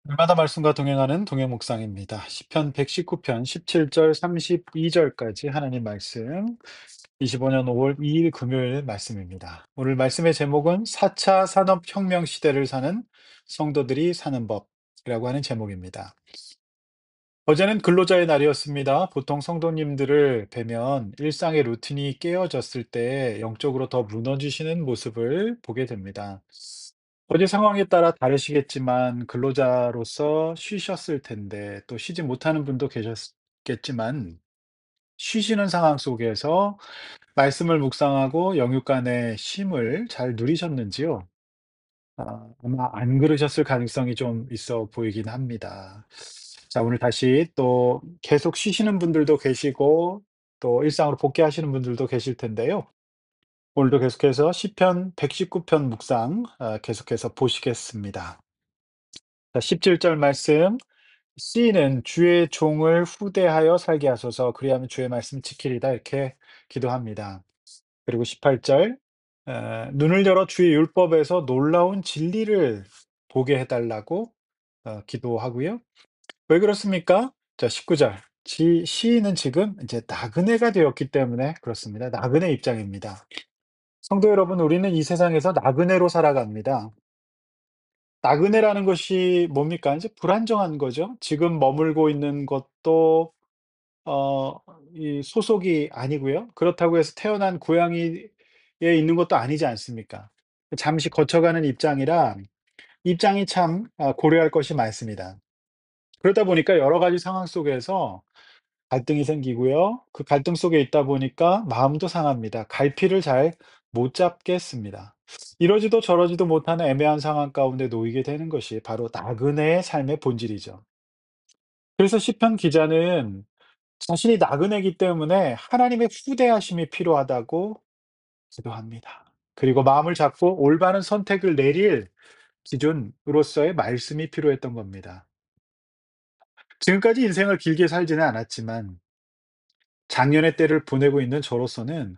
날마다 말씀과 동행하는 동행 묵상입니다. 시편 119편 17절 32절까지 하나님 말씀 25년 5월 2일 금요일 말씀입니다. 오늘 말씀의 제목은 4차 산업혁명 시대를 사는 성도들이 사는 법이라고 하는 제목입니다. 어제는 근로자의 날이었습니다. 보통 성도님들을 뵈면 일상의 루틴이 깨어졌을 때 영적으로 더 무너지시는 모습을 보게 됩니다. 어제 상황에 따라 다르시겠지만 근로자로서 쉬셨을 텐데 또 쉬지 못하는 분도 계셨겠지만 쉬시는 상황 속에서 말씀을 묵상하고 영육 간의 쉼을 잘 누리셨는지요? 아마 안 그러셨을 가능성이 좀 있어 보이긴 합니다. 자, 오늘 다시 또 계속 쉬시는 분들도 계시고 또 일상으로 복귀하시는 분들도 계실 텐데요. 오늘도 계속해서 시편 119편 묵상 계속해서 보시겠습니다. 자, 17절 말씀. 씨는 주의 종을 후대하여 살게 하소서 그리하면 주의 말씀 지키리다 이렇게 기도합니다. 그리고 18절 눈을 열어 주의 율법에서 놀라운 진리를 보게 해 달라고 기도하고요. 왜 그렇습니까? 자, 19절. 시인은 지금 이제 나그네가 되었기 때문에 그렇습니다. 나그네 입장입니다. 성도 여러분, 우리는 이 세상에서 나그네로 살아갑니다. 나그네라는 것이 뭡니까? 이제 불안정한 거죠. 지금 머물고 있는 것도 어 이 소속이 아니고요. 그렇다고 해서 태어난 고향에 있는 것도 아니지 않습니까? 잠시 거쳐가는 입장이라 입장이 참 고려할 것이 많습니다. 그러다 보니까 여러 가지 상황 속에서 갈등이 생기고요. 그 갈등 속에 있다 보니까 마음도 상합니다. 갈피를 잘 못 잡겠습니다. 이러지도 저러지도 못하는 애매한 상황 가운데 놓이게 되는 것이 바로 나그네의 삶의 본질이죠. 그래서 시편 기자는 자신이 나그네이기 때문에 하나님의 후대하심이 필요하다고 기도합니다. 그리고 마음을 잡고 올바른 선택을 내릴 기준으로서의 말씀이 필요했던 겁니다. 지금까지 인생을 길게 살지는 않았지만 작년의 때를 보내고 있는 저로서는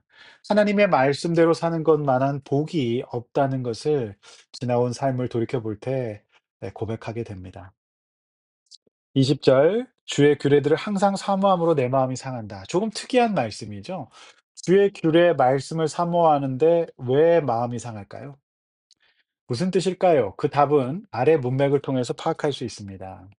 하나님의 말씀대로 사는 것만한 복이 없다는 것을 지나온 삶을 돌이켜 볼 때 고백하게 됩니다. 20절 주의 규례들을 항상 사모함으로 내 마음이 상한다. 조금 특이한 말씀이죠. 주의 규례 말씀을 사모하는데 왜 마음이 상할까요? 무슨 뜻일까요? 그 답은 아래 문맥을 통해서 파악할 수 있습니다.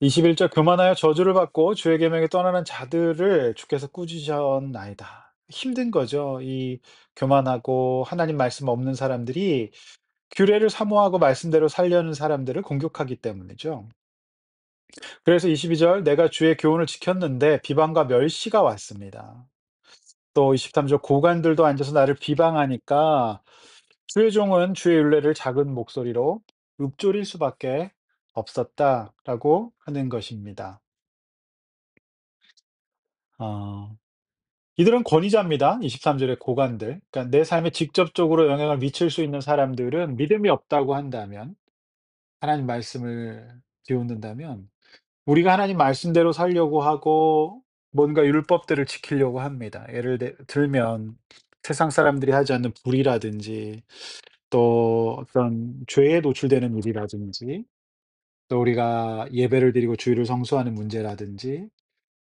21절 교만하여 저주를 받고 주의 계명에 떠나는 자들을 주께서 꾸짖으셨나이다. 힘든 거죠. 이 교만하고 하나님 말씀 없는 사람들이 규례를 사모하고 말씀대로 살려는 사람들을 공격하기 때문이죠. 그래서 22절 내가 주의 교훈을 지켰는데 비방과 멸시가 왔습니다. 또 23절 고관들도 앉아서 나를 비방하니까 주의 종은 주의 율례를 작은 목소리로 읊조릴 수밖에 없었다라고 하는 것입니다. 어, 이들은 권위자입니다. 23절의 고관들. 그러니까 내 삶에 직접적으로 영향을 미칠 수 있는 사람들은 믿음이 없다고 한다면, 하나님 말씀을 뒤엎는다면, 우리가 하나님 말씀대로 살려고 하고 뭔가 율법들을 지키려고 합니다. 들면 세상 사람들이 하지 않는 불이라든지 또 어떤 죄에 노출되는 일이라든지 또 우리가 예배를 드리고 주일을 성수하는 문제라든지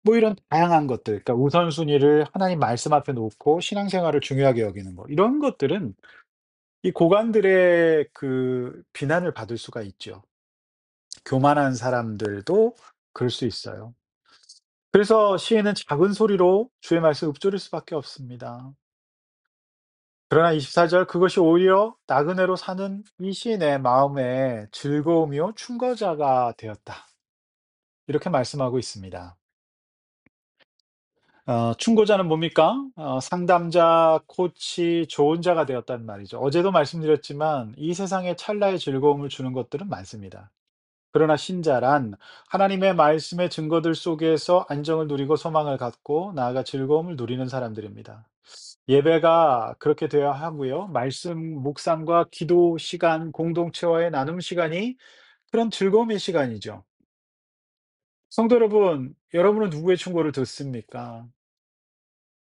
뭐 이런 다양한 것들, 그러니까 우선순위를 하나님 말씀 앞에 놓고 신앙생활을 중요하게 여기는 거, 이런 것들은 이 고관들의 그 비난을 받을 수가 있죠. 교만한 사람들도 그럴 수 있어요. 그래서 시인은 작은 소리로 주의 말씀을 읊조릴 수밖에 없습니다. 그러나 24절 그것이 오히려 나그네로 사는 이 시인의 마음에 즐거움이요 충거자가 되었다. 이렇게 말씀하고 있습니다. 충고자는 뭡니까? 상담자, 코치, 조언자가 되었단 말이죠. 어제도 말씀드렸지만 이 세상에 찰나의 즐거움을 주는 것들은 많습니다. 그러나 신자란 하나님의 말씀의 증거들 속에서 안정을 누리고 소망을 갖고 나아가 즐거움을 누리는 사람들입니다. 예배가 그렇게 되어야 하고요. 말씀 묵상과 기도 시간, 공동체와의 나눔 시간이 그런 즐거움의 시간이죠. 성도 여러분, 여러분은 누구의 충고를 듣습니까?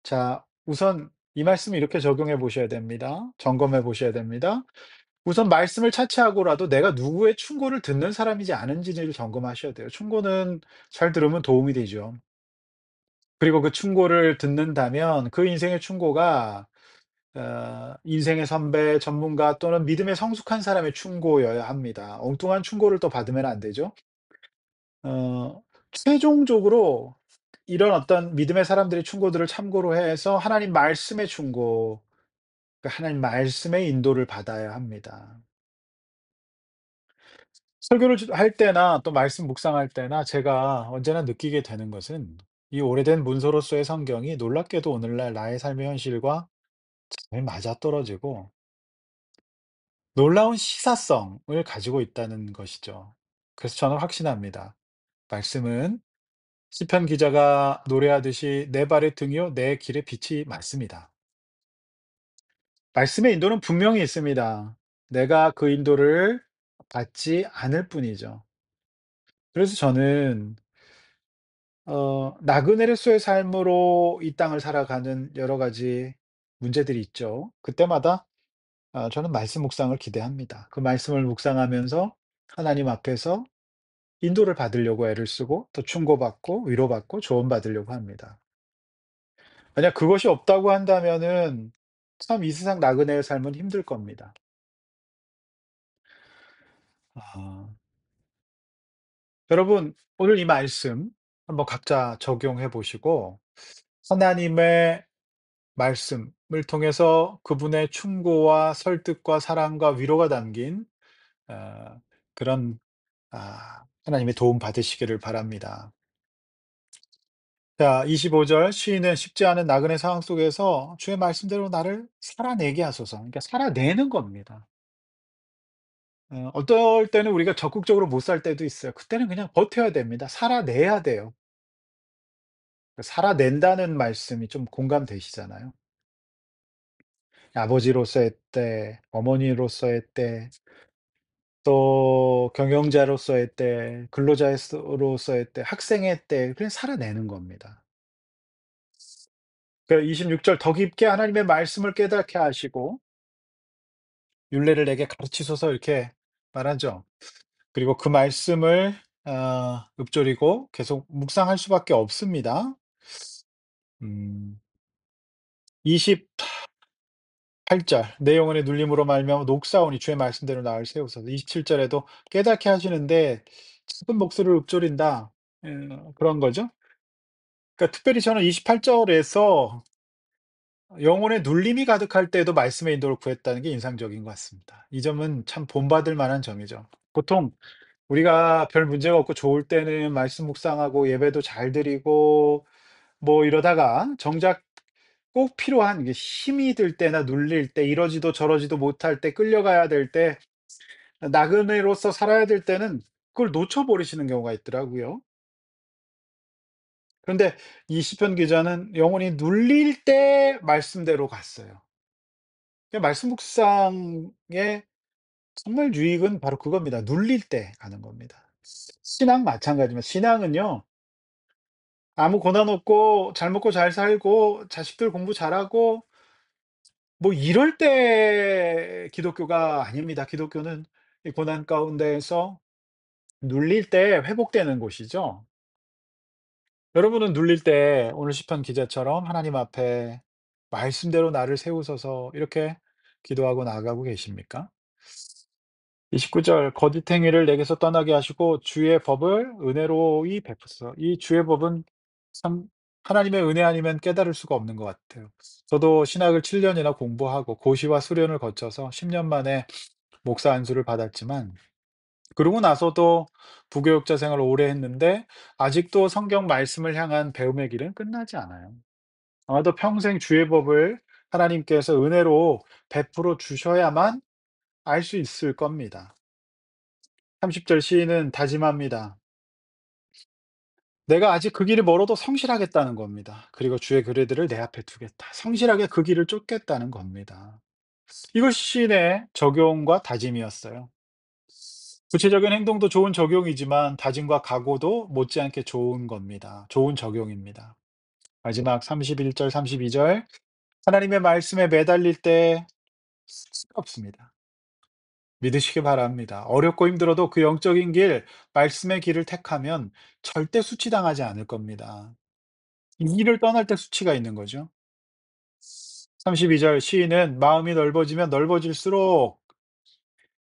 자, 우선 이 말씀을 이렇게 적용해 보셔야 됩니다. 점검해 보셔야 됩니다. 우선 말씀을 차치하고라도 내가 누구의 충고를 듣는 사람이지 않은지를 점검하셔야 돼요. 충고는 잘 들으면 도움이 되죠. 그리고 그 충고를 듣는다면 그 인생의 충고가 인생의 선배, 전문가 또는 믿음에 성숙한 사람의 충고여야 합니다. 엉뚱한 충고를 또 받으면 안 되죠. 최종적으로 이런 어떤 믿음의 사람들의 충고들을 참고로 해서 하나님 말씀의 충고, 그 하나님 말씀의 인도를 받아야 합니다. 설교를 할 때나 또 말씀 묵상할 때나 제가 언제나 느끼게 되는 것은 이 오래된 문서로서의 성경이 놀랍게도 오늘날 나의 삶의 현실과 잘 맞아떨어지고 놀라운 시사성을 가지고 있다는 것이죠. 그래서 저는 확신합니다. 말씀은 시편 기자가 노래하듯이 "내 발의 등이요 내 길의 빛이 맞습니다." 말씀의 인도는 분명히 있습니다. 내가 그 인도를 받지 않을 뿐이죠. 그래서 저는 나그네로서의 삶으로 이 땅을 살아가는 여러 가지 문제들이 있죠. 그때마다 저는 말씀 묵상을 기대합니다. 그 말씀을 묵상하면서 하나님 앞에서 인도를 받으려고 애를 쓰고 또 충고받고 위로받고 조언받으려고 합니다. 만약 그것이 없다고 한다면은 참 이 세상 나그네의 삶은 힘들 겁니다. 아. 여러분 오늘 이 말씀 한번 각자 적용해 보시고 하나님의 말씀을 통해서 그분의 충고와 설득과 사랑과 위로가 담긴 어 그런 하나님의 도움 받으시기를 바랍니다. 자 25절 시인은 쉽지 않은 나그네 상황 속에서 주의 말씀대로 나를 살아내게 하소서. 그러니까 살아내는 겁니다. 어떨 때는 우리가 적극적으로 못 살 때도 있어요. 그때는 그냥 버텨야 됩니다. 살아내야 돼요. 살아낸다는 말씀이 좀 공감되시잖아요. 아버지로서의 때, 어머니로서의 때, 또 경영자로서의 때, 근로자로서의 때, 학생의 때 그냥 살아내는 겁니다. 그 26절 더 깊게 하나님의 말씀을 깨닫게 하시고 율례를 내게 가르치소서 이렇게 말하죠. 그리고 그 말씀을 읊조리고 계속 묵상할 수밖에 없습니다. 음 28절 "내 영혼의 눌림으로 말미암아 녹사오니 주의 말씀대로 나를 세우소서." 27 절에도 깨닫게 하시는데 "작은 목소리로 읊조린다." 그런 거죠. 그러니까 특별히 저는 28 절에서 영혼의 눌림이 가득할 때에도 말씀의 인도를 구했다는 게 인상적인 것 같습니다. 이 점은 참 본받을 만한 점이죠. 보통 우리가 별 문제가 없고 좋을 때는 말씀 묵상하고 예배도 잘 드리고 뭐 이러다가 정작 꼭 필요한 이게 힘이 들 때나 눌릴 때 이러지도 저러지도 못할 때 끌려가야 될 때 나그네로서 살아야 될 때는 그걸 놓쳐 버리시는 경우가 있더라고요. 그런데 이 시편 기자는 영혼이 눌릴 때 말씀대로 갔어요. 말씀 묵상의 정말 유익은 바로 그겁니다. 눌릴 때 가는 겁니다. 신앙 마찬가지입니다. 신앙은요. 아무 고난 없고 잘 먹고 잘 살고 자식들 공부 잘하고 뭐 이럴 때 기독교가 아닙니다. 기독교는 이 고난 가운데에서 눌릴 때 회복되는 곳이죠. 여러분은 눌릴 때 오늘 시편 기자처럼 하나님 앞에 "말씀대로 나를 세우소서." 이렇게 기도하고 나아가고 계십니까? 29절 "거짓 행위를 내게서 떠나게 하시고 주의 법을 은혜로이 베푸소서." 이 주의 법은 참 하나님의 은혜 아니면 깨달을 수가 없는 것 같아요. 저도 신학을 7 년이나 공부하고 고시와 수련을 거쳐서 10년 만에 목사 안수를 받았지만 그러고 나서도 부교육자 생활을 오래 했는데 아직도 성경 말씀을 향한 배움의 길은 끝나지 않아요. 아마도 평생 주의 법을 하나님께서 은혜로 베풀어 주셔야만 알 수 있을 겁니다. 30절 시인은 다짐합니다. 내가 아직 그 길이 멀어도 성실하겠다는 겁니다. 그리고 주의 규례들을 내 앞에 두겠다. 성실하게 그 길을 쫓겠다는 겁니다. 이것이 시인의 적용과 다짐이었어요. 구체적인 행동도 좋은 적용이지만 다짐과 각오도 못지않게 좋은 겁니다. 좋은 적용입니다. 마지막 31절 32절 하나님의 말씀에 매달릴 때 수가 없습니다. 믿으시기 바랍니다. 어렵고 힘들어도 그 영적인 길, 말씀의 길을 택하면 절대 수치당하지 않을 겁니다. 이 길을 떠날 때 수치가 있는 거죠. 32절 시인은 마음이 넓어지면 넓어질수록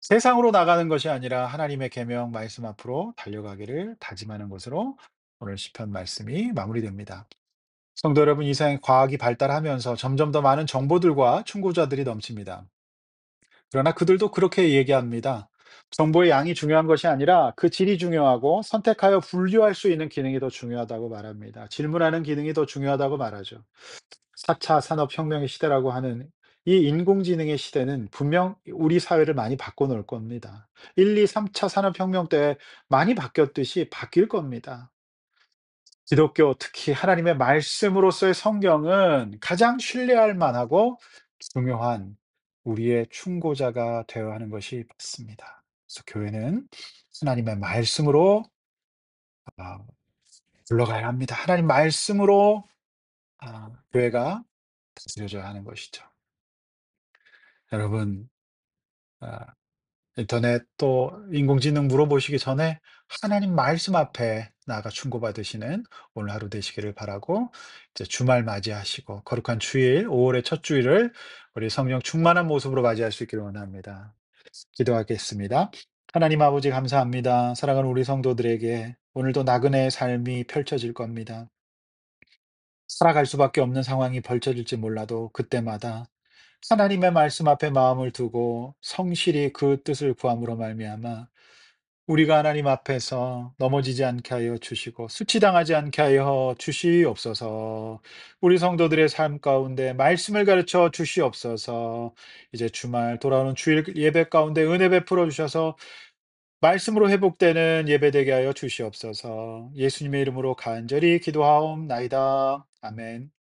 세상으로 나가는 것이 아니라 하나님의 계명 말씀 앞으로 달려가기를 다짐하는 것으로 오늘 시편 말씀이 마무리됩니다. 성도 여러분, 이 세상에 과학이 발달하면서 점점 더 많은 정보들과 충고자들이 넘칩니다. 그러나 그들도 그렇게 얘기합니다. 정보의 양이 중요한 것이 아니라 그 질이 중요하고 선택하여 분류할 수 있는 기능이 더 중요하다고 말합니다. 질문하는 기능이 더 중요하다고 말하죠. 4차 산업혁명의 시대라고 하는 이 인공지능의 시대는 분명 우리 사회를 많이 바꿔놓을 겁니다. 1, 2, 3차 산업혁명 때 많이 바뀌었듯이 바뀔 겁니다. 기독교, 특히 하나님의 말씀으로서의 성경은 가장 신뢰할 만하고 중요한 우리의 충고자가 되어야 하는 것이 맞습니다. 그래서 교회는 하나님의 말씀으로 아, 굴러가야 합니다. 하나님 말씀으로 교회가 다스려져야 하는 것이죠. 여러분, 아, 인터넷 또 인공지능 물어보시기 전에 하나님 말씀 앞에 나아가 충고받으시는 오늘 하루 되시기를 바라고, 이제 주말 맞이하시고 거룩한 주일, 5월의 첫 주일을 우리 성령 충만한 모습으로 맞이할 수 있기를 원합니다. 기도하겠습니다. 하나님 아버지 감사합니다. 사랑하는 우리 성도들에게 오늘도 나그네의 삶이 펼쳐질 겁니다. 살아갈 수밖에 없는 상황이 벌쳐질지 몰라도 그때마다 하나님의 말씀 앞에 마음을 두고 성실히 그 뜻을 구함으로 말미암아 우리가 하나님 앞에서 넘어지지 않게 하여 주시고 수치당하지 않게 하여 주시옵소서. 우리 성도들의 삶 가운데 말씀을 가르쳐 주시옵소서. 이제 주말 돌아오는 주일 예배 가운데 은혜 베풀어 주셔서 말씀으로 회복되는 예배되게 하여 주시옵소서. 예수님의 이름으로 간절히 기도하옵나이다. 아멘.